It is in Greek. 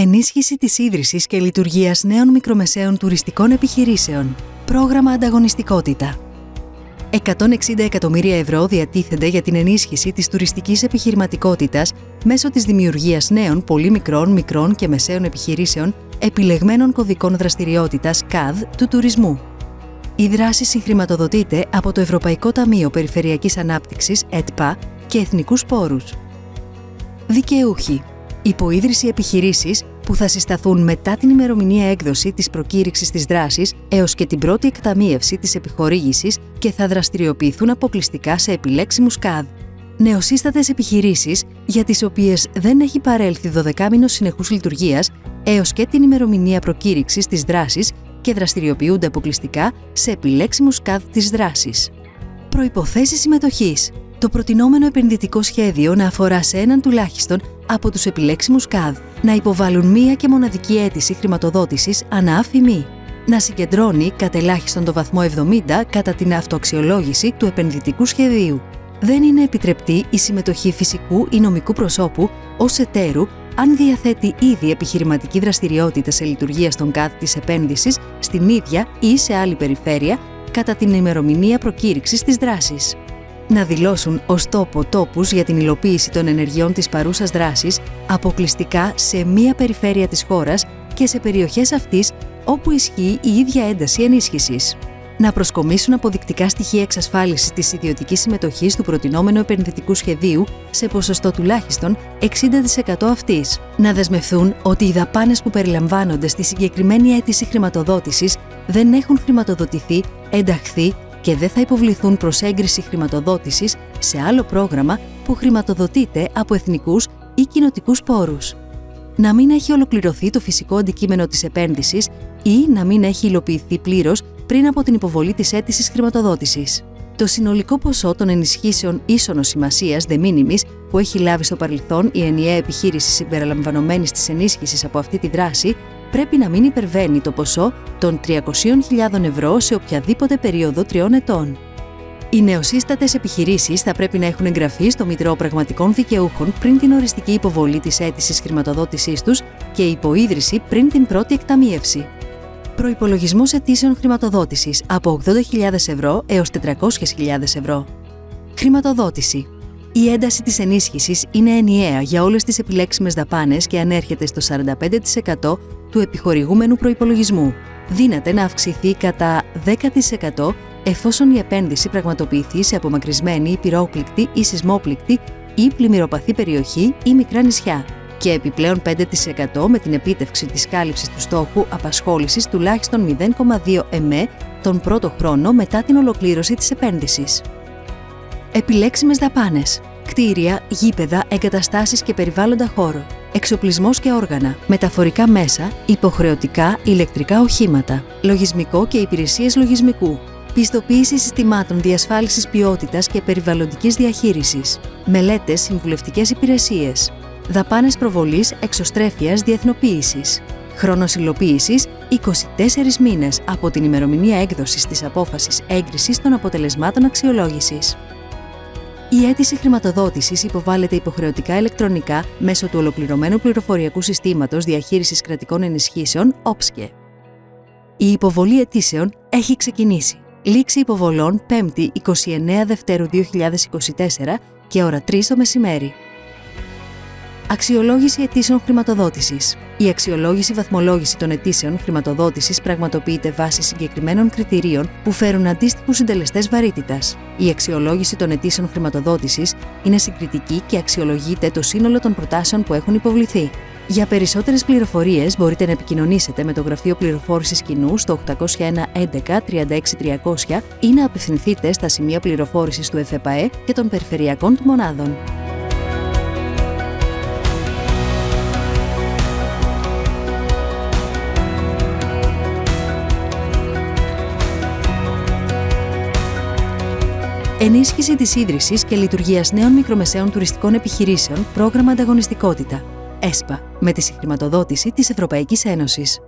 Ενίσχυση της ίδρυσης και λειτουργίας νέων μικρομεσαίων τουριστικών επιχειρήσεων. Πρόγραμμα Ανταγωνιστικότητα. 160 εκατομμύρια ευρώ διατίθενται για την ενίσχυση της τουριστικής επιχειρηματικότητας μέσω της δημιουργίας νέων πολύ μικρών και μεσαίων επιχειρήσεων επιλεγμένων κωδικών δραστηριότητας CAD του τουρισμού. Η δράση συγχρηματοδοτείται από το Ευρωπαϊκό Ταμείο Περιφερειακής Ανάπτυξης ΕΤΠΑ και εθνικούς πόρους. Δικαιούχοι. Υποίδρυση επιχειρήσεις που θα συσταθούν μετά την ημερομηνία έκδοση της προκήρυξης της δράσης έως και την πρώτη εκταμείευση της επιχορήγησης και θα δραστηριοποιηθούν αποκλειστικά σε επιλέξιμους CAD. Νεοσύστατες επιχειρήσεις για τις οποίες δεν έχει παρέλθει 12μήνος συνεχούς λειτουργίας έως και την ημερομηνία προκήρυξης της δράσης και δραστηριοποιούνται αποκλειστικά σε επιλέξιμους CAD της δράσης. Προϋποθέσεις συμμετοχής. Το προτινόμενο επενδυτικό σχέδιο να αφορά σε έναν τουλάχιστον από τους επιλέξιμους CAD, να υποβάλουν μία και μοναδική αίτηση χρηματοδότησης ανά αφημί, να συγκεντρώνει κατελάχιστον το βαθμό 70 κατά την αυτοαξιολόγηση του επενδυτικού σχεδίου. Δεν είναι επιτρεπτή η συμμετοχή φυσικού ή νομικού προσώπου ως εταίρου αν διαθέτει ήδη επιχειρηματική δραστηριότητα σε λειτουργία στον CAD της επένδυσης στην ίδια ή σε άλλη περιφέρεια κατά την ημερομηνία προκήρυξης της δράσης. Να δηλώσουν ως τόπους για την υλοποίηση των ενεργειών της παρούσας δράσης αποκλειστικά σε μία περιφέρεια της χώρας και σε περιοχές αυτής όπου ισχύει η ίδια ένταση ενίσχυσης. Να προσκομίσουν αποδεικτικά στοιχεία εξασφάλισης της ιδιωτικής συμμετοχής του προτινόμενου επενδυτικού σχεδίου σε ποσοστό τουλάχιστον 60% αυτής. Να δεσμευθούν ότι οι δαπάνες που περιλαμβάνονται στη συγκεκριμένη αίτηση χρηματοδότησης δεν έχουν χρηματοδοτηθεί, ενταχθεί και δεν θα υποβληθούν προς έγκριση χρηματοδότησης σε άλλο πρόγραμμα που χρηματοδοτείται από εθνικούς ή κοινοτικούς πόρους. Να μην έχει ολοκληρωθεί το φυσικό αντικείμενο της επένδυσης ή να μην έχει υλοποιηθεί πλήρως πριν από την υποβολή της αίτησης χρηματοδότησης. Το συνολικό ποσό των ενισχύσεων ίσονος σημασίας de minimis που έχει λάβει στο παρελθόν η ενιαία επιχείρηση συμπεριλαμβανομένης της ενίσχυσης από αυτή τη δράση πρέπει να μην υπερβαίνει το ποσό των 300.000 ευρώ σε οποιαδήποτε περίοδο 3 ετών. Οι νεοσύστατες επιχειρήσεις θα πρέπει να έχουν εγγραφεί στο Μητρό Πραγματικών Δικαιούχων πριν την οριστική υποβολή της αίτησης χρηματοδότησής τους και η υποίδρυση πριν την πρώτη εκταμείευση. Προϋπολογισμός αιτήσεων χρηματοδότησης από 80.000 ευρώ έως 400.000 ευρώ. Χρηματοδότηση. Η ένταση της ενίσχυσης είναι ενιαία για όλες τις επιλέξιμες δαπάνες και ανέρχεται στο 45% του επιχορηγούμενου προϋπολογισμού. Δύναται να αυξηθεί κατά 10% εφόσον η επένδυση πραγματοποιηθεί σε απομακρυσμένη ή πυρόπληκτη ή σεισμόπληκτη ή πλημμυροπαθή περιοχή ή μικρά νησιά και επιπλέον 5% με την επίτευξη της κάλυψης του στόχου απασχόλησης τουλάχιστον 0,2 ΕΜΕ τον πρώτο χρόνο μετά την ολοκλήρωση της επένδυσης. Επιλέξιμες δαπάνες. Κτίρια, γήπεδα, εγκαταστάσεις και περιβάλλοντα χώρου. Εξοπλισμός και όργανα. Μεταφορικά μέσα, υποχρεωτικά ηλεκτρικά οχήματα. Λογισμικό και υπηρεσίες λογισμικού. Πιστοποίηση συστημάτων διασφάλισης ποιότητας και περιβαλλοντικής διαχείρισης. Μελέτες, συμβουλευτικές υπηρεσίες. Δαπάνες προβολής, εξωστρέφειας, διεθνοποίησης. Χρόνος υλοποίησης 24 μήνες από την ημερομηνία έκδοσης της απόφασης έγκρισης των αποτελεσμάτων αξιολόγησης. Η αίτηση χρηματοδότησης υποβάλλεται υποχρεωτικά ηλεκτρονικά μέσω του Ολοκληρωμένου Πληροφοριακού Συστήματος Διαχείρισης Κρατικών Ενισχύσεων (OPSCE). Η υποβολή αιτήσεων έχει ξεκινήσει. Λήξη υποβολών 5η 29 Δευτέρου 2024 και ώρα 3 το μεσημέρι. Αξιολόγηση αιτήσεων χρηματοδότησης. Η αξιολόγηση βαθμολόγηση των αιτήσεων χρηματοδότησης πραγματοποιείται βάσει συγκεκριμένων κριτηρίων που φέρουν αντίστοιχους συντελεστές βαρύτητας. Η αξιολόγηση των αιτήσεων χρηματοδότησης είναι συγκριτική και αξιολογείται το σύνολο των προτάσεων που έχουν υποβληθεί. Για περισσότερες πληροφορίες μπορείτε να επικοινωνήσετε με το Γραφείο Πληροφόρησης Κοινού στο 801 11 36 300 ή να απευθυνθείτε στα σημεία πληροφόρησης του ΕΦΕΠΑΕ και των περιφερειακών του μονάδων. Ενίσχυση της ίδρυσης και λειτουργίας νέων μικρομεσαίων τουριστικών επιχειρήσεων, πρόγραμμα Ανταγωνιστικότητα. ΕΣΠΑ, με τη συγχρηματοδότηση της Ευρωπαϊκής Ένωσης.